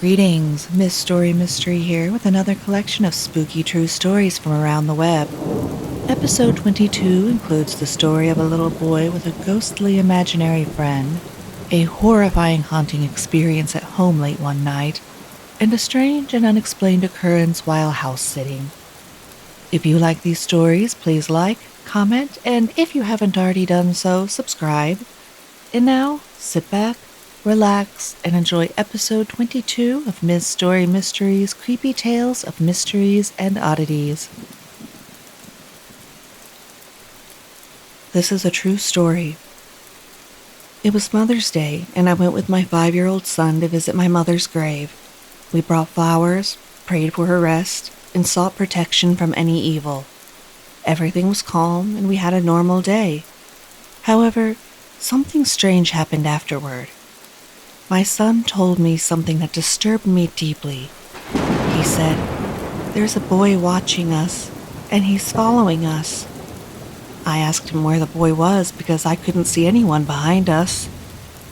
Greetings, Miss Story Mystery here with another collection of spooky true stories from around the web. Episode 22 includes the story of a little boy with a ghostly imaginary friend, a horrifying haunting experience at home late one night, and a strange and unexplained occurrence while house sitting. If you like these stories, please like, comment, and if you haven't already done so, subscribe. And now, sit back, relax, and enjoy episode 22 of Ms. Story Mysteries' Creepy Tales of Mysteries and Oddities. This is a true story. It was Mother's Day, and I went with my 5-year-old son to visit my mother's grave. We brought flowers, prayed for her rest, and sought protection from any evil. Everything was calm, and we had a normal day. However, something strange happened afterward. My son told me something that disturbed me deeply. He said, "There's a boy watching us, and he's following us." I asked him where the boy was because I couldn't see anyone behind us.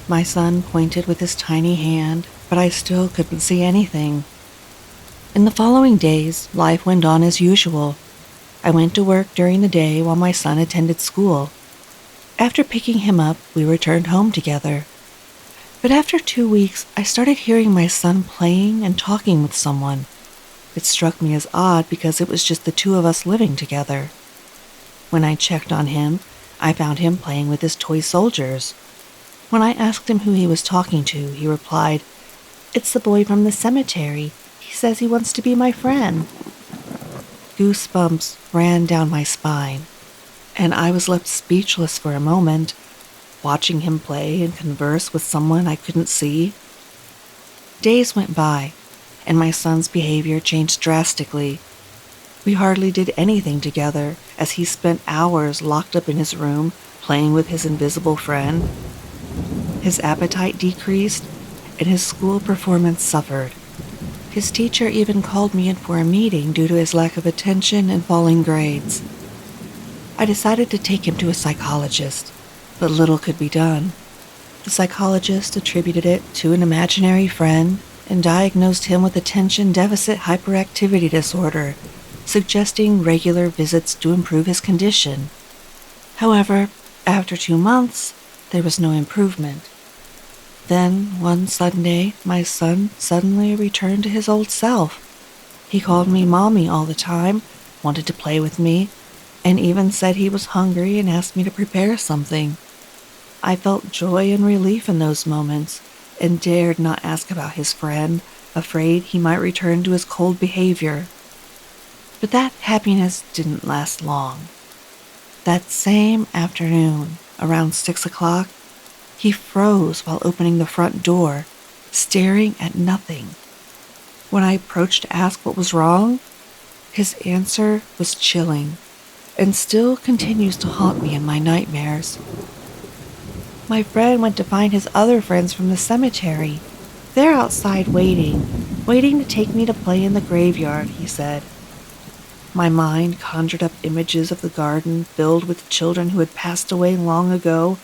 My son pointed with his tiny hand, but I still couldn't see anything. In the following days, life went on as usual. I went to work during the day while my son attended school. After picking him up, we returned home together. But after 2 weeks, I started hearing my son playing and talking with someone. It struck me as odd because it was just the two of us living together. When I checked on him, I found him playing with his toy soldiers. When I asked him who he was talking to, he replied, "It's the boy from the cemetery. He says he wants to be my friend." Goosebumps ran down my spine, and I was left speechless for a moment, watching him play and converse with someone I couldn't see. Days went by, and my son's behavior changed drastically. We hardly did anything together, as he spent hours locked up in his room, playing with his invisible friend. His appetite decreased, and his school performance suffered. His teacher even called me in for a meeting due to his lack of attention and falling grades. I decided to take him to a psychologist, but little could be done. The psychologist attributed it to an imaginary friend and diagnosed him with attention deficit hyperactivity disorder, suggesting regular visits to improve his condition. However, after 2 months, there was no improvement. Then, one Sunday, my son suddenly returned to his old self. He called me Mommy all the time, wanted to play with me, and even said he was hungry and asked me to prepare something. I felt joy and relief in those moments and dared not ask about his friend, afraid he might return to his cold behavior. But that happiness didn't last long. That same afternoon, around 6 o'clock, he froze while opening the front door, staring at nothing. When I approached to ask what was wrong, his answer was chilling and still continues to haunt me in my nightmares. "My friend went to find his other friends from the cemetery. They're outside waiting to take me to play in the graveyard," he said. My mind conjured up images of the garden filled with children who had passed away long ago,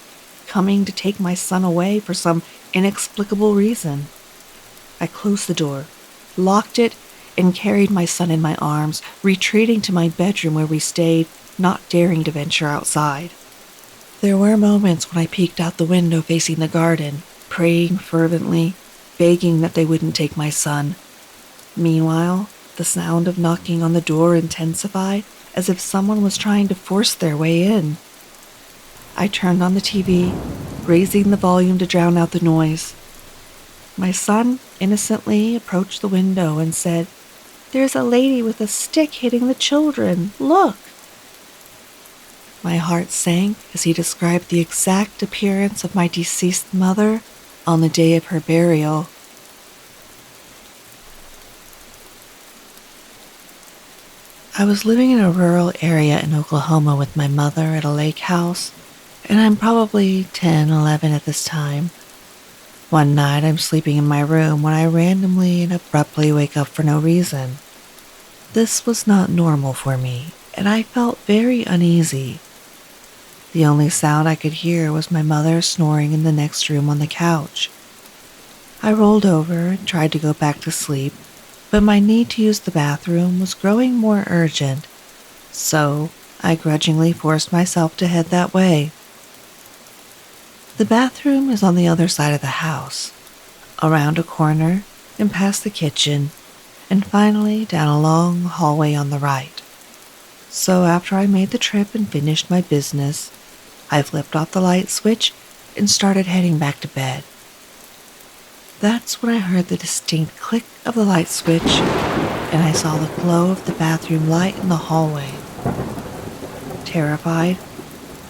coming to take my son away for some inexplicable reason. I closed the door, locked it, and carried my son in my arms, retreating to my bedroom where we stayed, not daring to venture outside. There were moments when I peeked out the window facing the garden, praying fervently, begging that they wouldn't take my son. Meanwhile, the sound of knocking on the door intensified, as if someone was trying to force their way in. I turned on the TV, raising the volume to drown out the noise. My son innocently approached the window and said, "There's a lady with a stick hitting the children. Look!" My heart sank as he described the exact appearance of my deceased mother on the day of her burial. I was living in a rural area in Oklahoma with my mother at a lake house, and I'm probably 10, 11 at this time. One night I'm sleeping in my room when I randomly and abruptly wake up for no reason. This was not normal for me, and I felt very uneasy. The only sound I could hear was my mother snoring in the next room on the couch. I rolled over and tried to go back to sleep, but my need to use the bathroom was growing more urgent, so I grudgingly forced myself to head that way. The bathroom is on the other side of the house, around a corner and past the kitchen, and finally down a long hallway on the right. So after I made the trip and finished my business, I flipped off the light switch and started heading back to bed. That's when I heard the distinct click of the light switch, and I saw the glow of the bathroom light in the hallway. Terrified,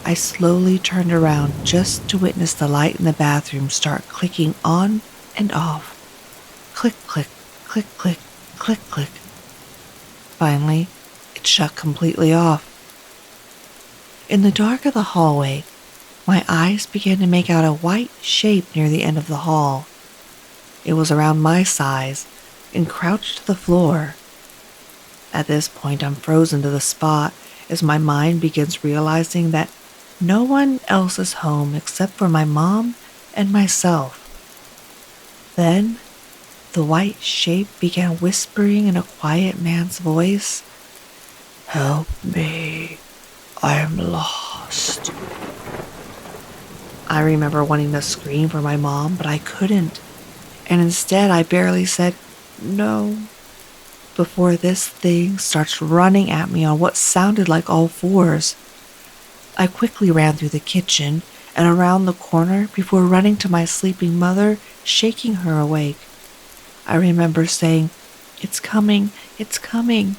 I slowly turned around just to witness the light in the bathroom start clicking on and off. Click, click, click, click, click, click. Finally, it shut completely off. In the dark of the hallway, my eyes began to make out a white shape near the end of the hall. It was around my size and crouched to the floor. At this point, I'm frozen to the spot as my mind begins realizing that no one else is home except for my mom and myself. Then, the white shape began whispering in a quiet man's voice, "Help me, I'm lost." I remember wanting to scream for my mom, but I couldn't, and instead I barely said, "No," before this thing starts running at me on what sounded like all fours. I quickly ran through the kitchen and around the corner before running to my sleeping mother, shaking her awake. I remember saying, "It's coming, it's coming,"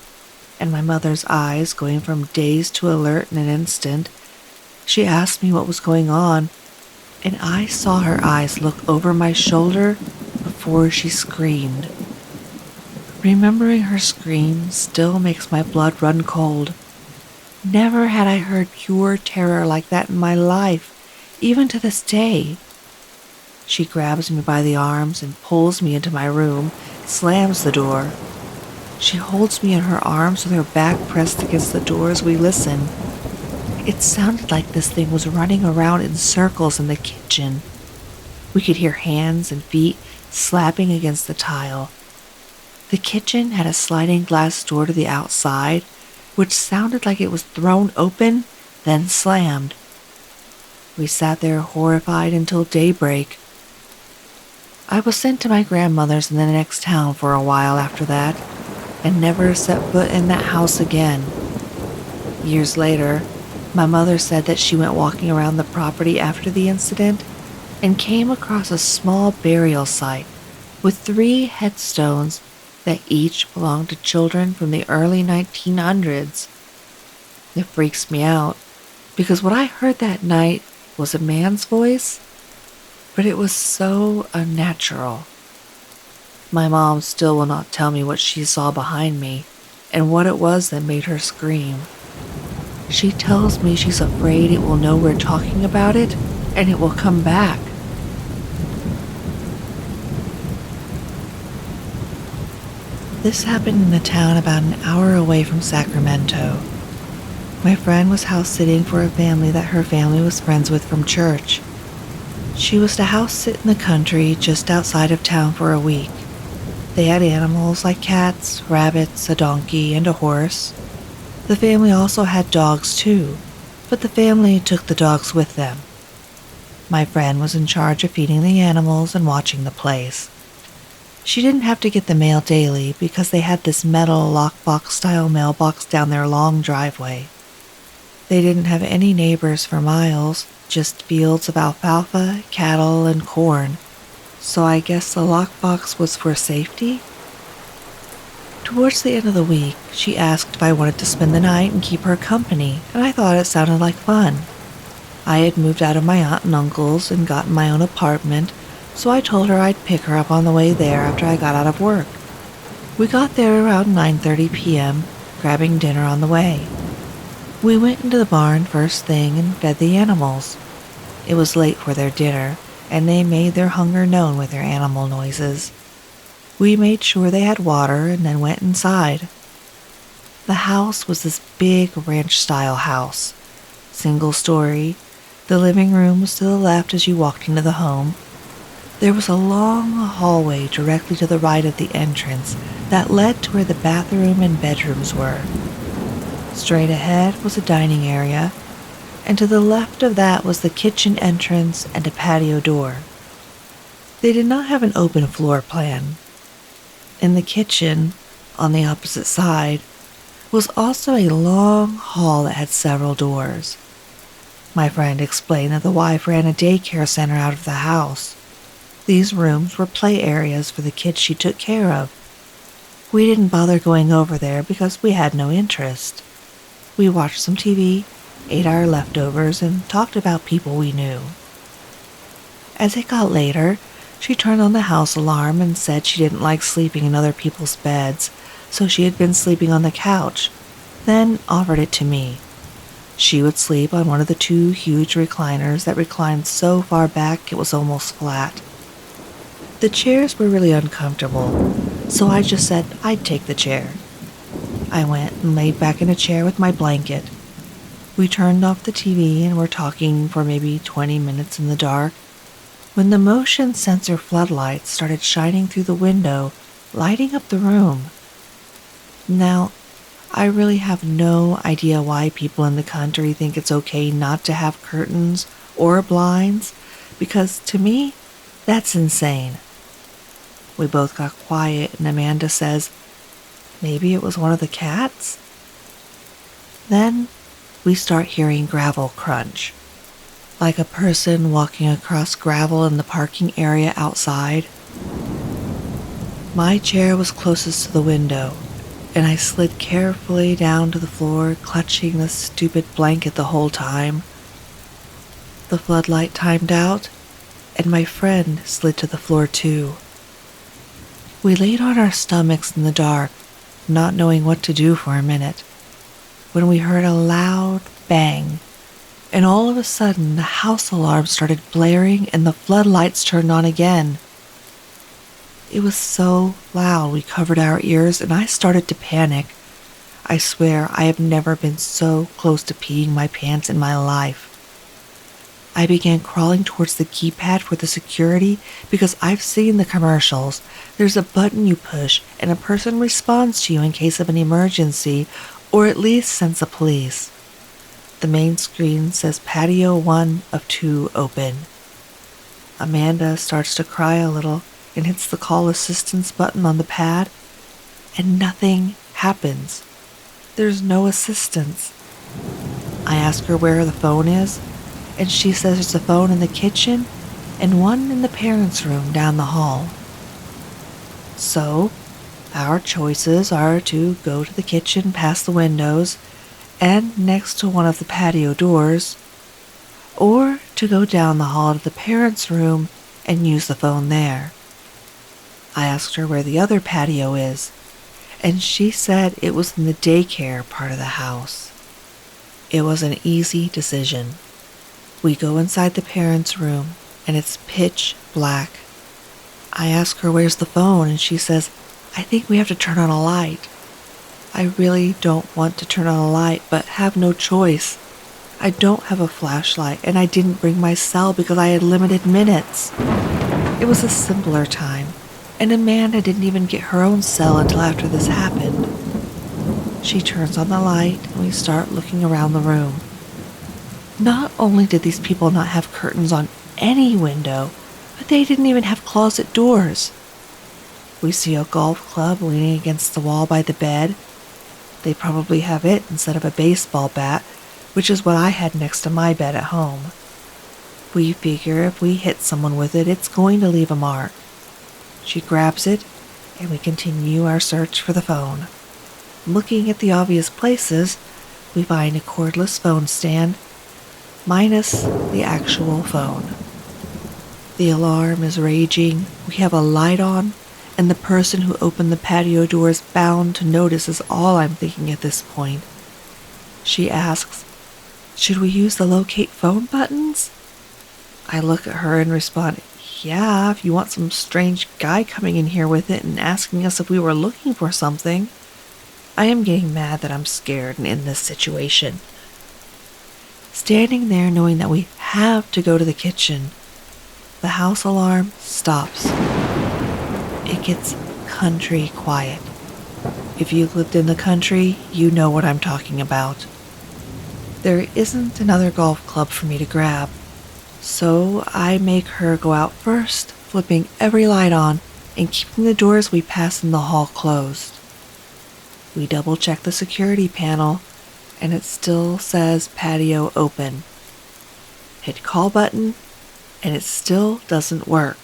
and my mother's eyes going from dazed to alert in an instant. She asked me what was going on, and I saw her eyes look over my shoulder before she screamed. Remembering her scream still makes my blood run cold. Never had I heard pure terror like that in my life, even to this day. She grabs me by the arms and pulls me into my room, slams the door. She holds me in her arms with her back pressed against the door as we listen. It sounded like this thing was running around in circles in the kitchen. We could hear hands and feet slapping against the tile. The kitchen had a sliding glass door to the outside, which sounded like it was thrown open, then slammed. We sat there horrified until daybreak. I was sent to my grandmother's in the next town for a while after that, and never set foot in that house again. Years later, my mother said that she went walking around the property after the incident and came across a small burial site with 3 headstones that each belonged to children from the early 1900s. It freaks me out because what I heard that night was a man's voice, but it was so unnatural. My mom still will not tell me what she saw behind me and what it was that made her scream. She tells me she's afraid it will know we're talking about it and it will come back. This happened in a town about an hour away from Sacramento. My friend was house sitting for a family that her family was friends with from church. She was to house sit in the country just outside of town for a week. They had animals like cats, rabbits, a donkey, and a horse. The family also had dogs too, but the family took the dogs with them. My friend was in charge of feeding the animals and watching the place. She didn't have to get the mail daily because they had this metal lockbox-style mailbox down their long driveway. They didn't have any neighbors for miles, just fields of alfalfa, cattle, and corn. So I guess the lockbox was for safety? Towards the end of the week, she asked if I wanted to spend the night and keep her company, and I thought it sounded like fun. I had moved out of my aunt and uncle's and gotten my own apartment, so I told her I'd pick her up on the way there after I got out of work. We got there around 9:30 p.m., grabbing dinner on the way. We went into the barn first thing and fed the animals. It was late for their dinner, and they made their hunger known with their animal noises. We made sure they had water and then went inside. The house was this big ranch-style house, single story. The living room was to the left as you walked into the home. There was a long hallway directly to the right of the entrance that led to where the bathroom and bedrooms were. Straight ahead was a dining area, and to the left of that was the kitchen entrance and a patio door. They did not have an open floor plan. In the kitchen, on the opposite side, was also a long hall that had several doors. My friend explained that the wife ran a daycare center out of the house. These rooms were play areas for the kids she took care of. We didn't bother going over there because we had no interest. We watched some TV, ate our leftovers, and talked about people we knew. As it got later, she turned on the house alarm and said she didn't like sleeping in other people's beds, so she had been sleeping on the couch, then offered it to me. She would sleep on one of the two huge recliners that reclined so far back it was almost flat. The chairs were really uncomfortable, so I just said I'd take the chair. I went and laid back in a chair with my blanket. We turned off the TV and were talking for maybe 20 minutes in the dark when the motion sensor floodlights started shining through the window, lighting up the room. Now, I really have no idea why people in the country think it's okay not to have curtains or blinds, because to me, that's insane. We both got quiet and Amanda says, maybe it was one of the cats? Then we start hearing gravel crunch, like a person walking across gravel in the parking area outside. My chair was closest to the window, and I slid carefully down to the floor, clutching the stupid blanket the whole time. The floodlight timed out, and my friend slid to the floor too. We laid on our stomachs in the dark, not knowing what to do for a minute, when we heard a loud bang, and all of a sudden the house alarm started blaring and the floodlights turned on again. It was so loud we covered our ears and I started to panic. I swear I have never been so close to peeing my pants in my life. I began crawling towards the keypad for the security because I've seen the commercials. There's a button you push and a person responds to you in case of an emergency or at least sends the police. The main screen says patio 1 of 2 open. Amanda starts to cry a little and hits the call assistance button on the pad, and nothing happens. There's no assistance. I ask her where the phone is, and she says there's a phone in the kitchen and one in the parents' room down the hall. So, our choices are to go to the kitchen past the windows and next to one of the patio doors, or to go down the hall to the parents' room and use the phone there. I asked her where the other patio is, and she said it was in the daycare part of the house. It was an easy decision. We go inside the parents' room, and it's pitch black. I ask her where's the phone, and she says, I think we have to turn on a light. I really don't want to turn on a light, but have no choice. I don't have a flashlight, and I didn't bring my cell because I had limited minutes. It was a simpler time, and Amanda didn't even get her own cell until after this happened. She turns on the light, and we start looking around the room. Not only did these people not have curtains on any window, but they didn't even have closet doors. We see a golf club leaning against the wall by the bed. They probably have it instead of a baseball bat, which is what I had next to my bed at home. We figure if we hit someone with it, it's going to leave a mark. She grabs it, and we continue our search for the phone. Looking at the obvious places, we find a cordless phone stand, minus the actual phone. The alarm is raging, we have a light on, and the person who opened the patio door is bound to notice is all I'm thinking at this point. She asks, should we use the locate phone buttons? I look at her and respond, yeah, if you want some strange guy coming in here with it and asking us if we were looking for something. I am getting mad that I'm scared and in this situation. Standing there knowing that we have to go to the kitchen, the house alarm stops. It gets country quiet. If you've lived in the country, you know what I'm talking about. There isn't another golf club for me to grab, so I make her go out first, flipping every light on and keeping the doors we pass in the hall closed. We double check the security panel, and it still says patio open. Hit call button, and it still doesn't work.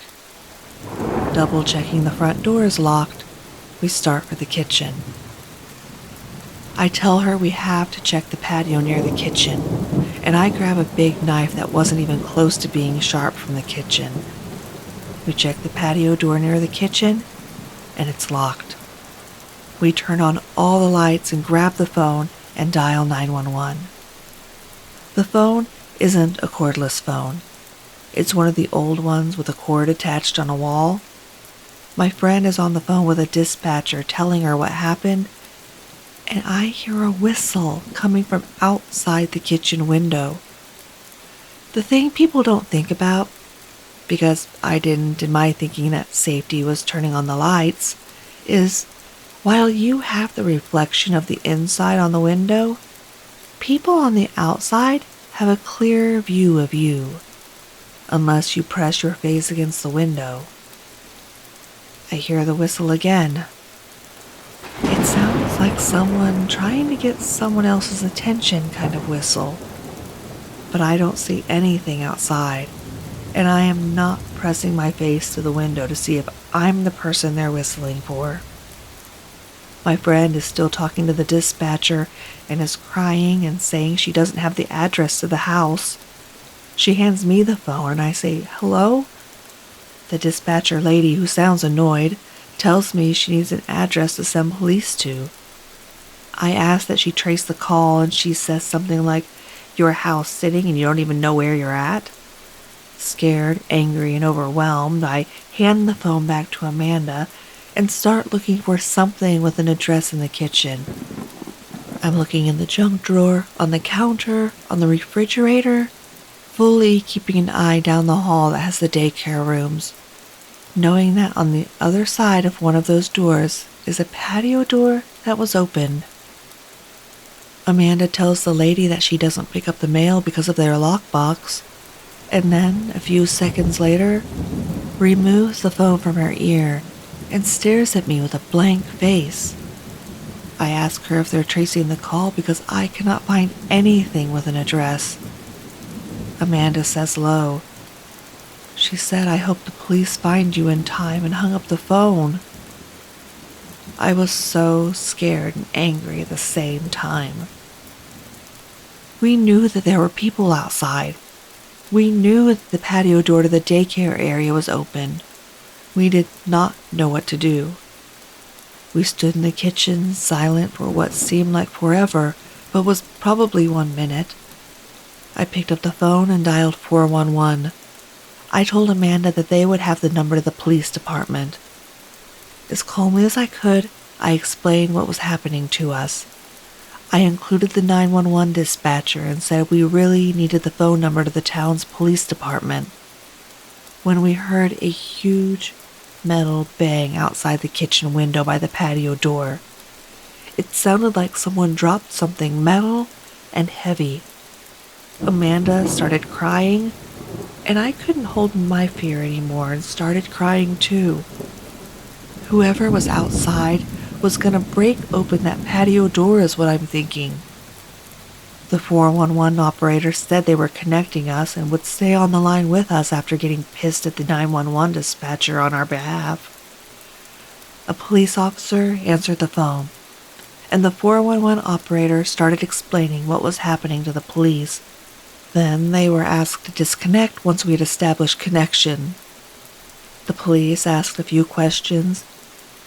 Double checking the front door is locked, we start for the kitchen. I tell her we have to check the patio near the kitchen, and I grab a big knife that wasn't even close to being sharp from the kitchen. We check the patio door near the kitchen, and it's locked. We turn on all the lights and grab the phone and dial 911. The phone isn't a cordless phone. It's one of the old ones with a cord attached on a wall. My friend is on the phone with a dispatcher telling her what happened, and I hear a whistle coming from outside the kitchen window. The thing people don't think about, because I didn't in my thinking that safety was turning on the lights, is while you have the reflection of the inside on the window, people on the outside have a clear view of you, unless you press your face against the window. I hear the whistle again. It sounds like someone trying to get someone else's attention kind of whistle, but I don't see anything outside, and I am not pressing my face to the window to see if I'm the person they're whistling for. My friend is still talking to the dispatcher and is crying and saying she doesn't have the address to the house. She hands me the phone and I say, "Hello?" The dispatcher lady, who sounds annoyed, tells me she needs an address to send police to. I ask that she trace the call and she says something like, "You're house sitting and you don't even know where you're at?" Scared, angry, and overwhelmed, I hand the phone back to Amanda and start looking for something with an address in the kitchen. I'm looking in the junk drawer, on the counter, on the refrigerator, fully keeping an eye down the hall that has the daycare rooms, knowing that on the other side of one of those doors is a patio door that was open. Amanda tells the lady that she doesn't pick up the mail because of their lockbox, and then, a few seconds later, removes the phone from her ear and stares at me with a blank face. I ask her if they're tracing the call because I cannot find anything with an address. Amanda says low, "She said, I hope the police find you in time," and hung up the phone. I was so scared and angry at the same time. We knew that there were people outside. We knew that the patio door to the daycare area was open. We did not know what to do. We stood in the kitchen, silent for what seemed like forever, but was probably 1 minute. I picked up the phone and dialed 411. I told Amanda that they would have the number to the police department. As calmly as I could, I explained what was happening to us. I included the 911 dispatcher and said we really needed the phone number to the town's police department. When we heard a huge metal bang outside the kitchen window by the patio door, it sounded like someone dropped something metal and heavy. Amanda started crying, and I couldn't hold my fear anymore and started crying too. Whoever was outside was gonna break open that patio door is what I'm thinking. The 411 operator said they were connecting us and would stay on the line with us after getting pissed at the 911 dispatcher on our behalf. A police officer answered the phone, and the 411 operator started explaining what was happening to the police. Then they were asked to disconnect once we had established connection. The police asked a few questions,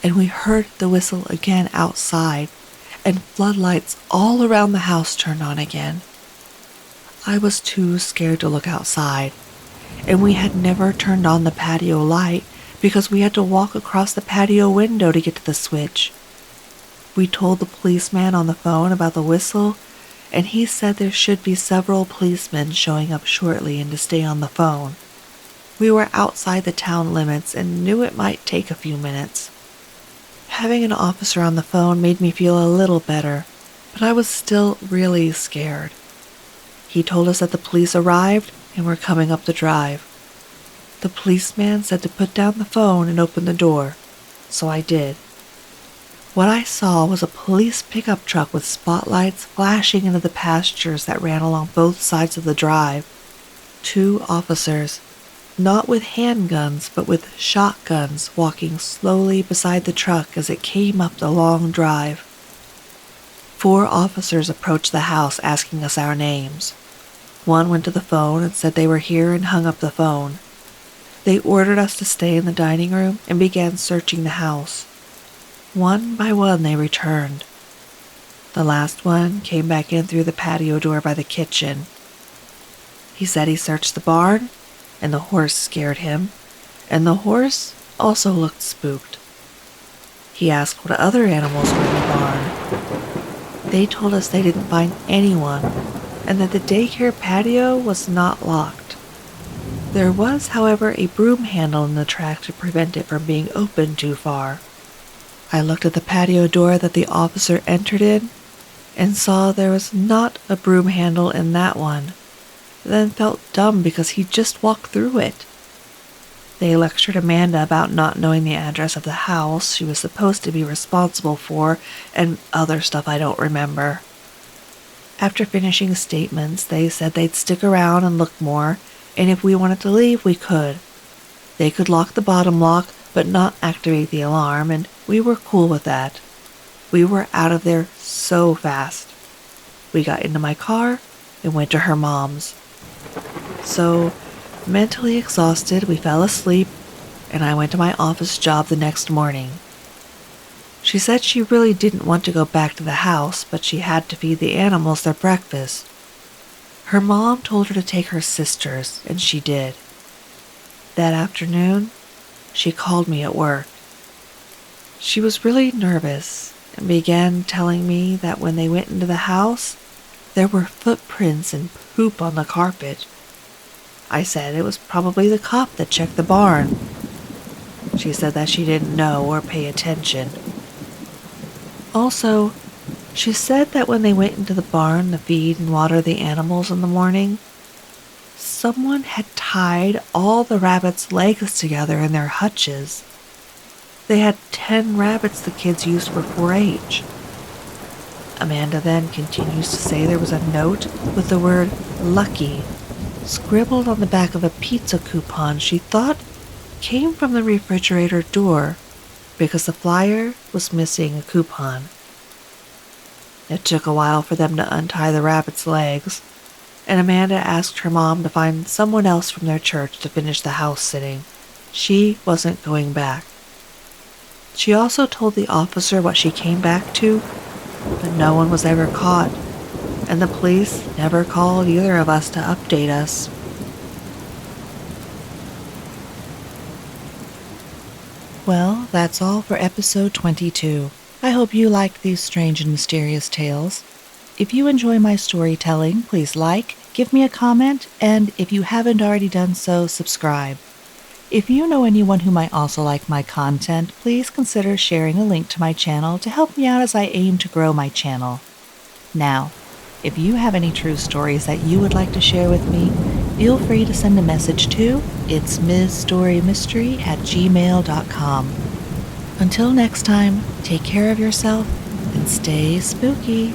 and we heard the whistle again outside, and floodlights all around the house turned on again. I was too scared to look outside, and we had never turned on the patio light because we had to walk across the patio window to get to the switch. We told the policeman on the phone about the whistle, and he said there should be several policemen showing up shortly and to stay on the phone. We were outside the town limits and knew it might take a few minutes. Having an officer on the phone made me feel a little better, but I was still really scared. He told us that the police arrived and were coming up the drive. The policeman said to put down the phone and open the door, so I did. What I saw was a police pickup truck with spotlights flashing into the pastures that ran along both sides of the drive. 2 officers, not with handguns but with shotguns, walking slowly beside the truck as it came up the long drive. 4 officers approached the house asking us our names. One went to the phone and said they were here and hung up the phone. They ordered us to stay in the dining room and began searching the house. One by one they returned. The last one came back in through the patio door by the kitchen. He said he searched the barn, and the horse scared him, and the horse also looked spooked. He asked what other animals were in the barn. They told us they didn't find anyone, and that the daycare patio was not locked. There was, however, a broom handle in the track to prevent it from being opened too far. I looked at the patio door that the officer entered in and saw there was not a broom handle in that one, then felt dumb because he just walked through it. They lectured Amanda about not knowing the address of the house she was supposed to be responsible for and other stuff I don't remember. After finishing statements, they said they'd stick around and look more, and if we wanted to leave, we could. They could lock the bottom lock, but not activate the alarm, and we were cool with that. We were out of there so fast. We got into my car and went to her mom's. So, mentally exhausted, we fell asleep, and I went to my office job the next morning. She said she really didn't want to go back to the house, but she had to feed the animals their breakfast. Her mom told her to take her sisters, and she did. That afternoon, she called me at work. She was really nervous and began telling me that when they went into the house, there were footprints and poop on the carpet. I said it was probably the cop that checked the barn. She said that she didn't know or pay attention. Also, she said that when they went into the barn to feed and water the animals in the morning, someone had tied all the rabbits' legs together in their hutches. They had 10 rabbits the kids used for 4-H. Amanda then continues to say there was a note with the word "lucky" scribbled on the back of a pizza coupon she thought came from the refrigerator door because the flyer was missing a coupon. It took a while for them to untie the rabbit's legs, and Amanda asked her mom to find someone else from their church to finish the house sitting. She wasn't going back. She also told the officer what she came back to, but no one was ever caught, and the police never called either of us to update us. Well, that's all for episode 22. I hope you liked these strange and mysterious tales. If you enjoy my storytelling, please like, give me a comment, and if you haven't already done so, subscribe. If you know anyone who might also like my content, please consider sharing a link to my channel to help me out as I aim to grow my channel. Now, if you have any true stories that you would like to share with me, feel free to send a message to itsmizstorymystery@gmail.com. Until next time, take care of yourself and stay spooky.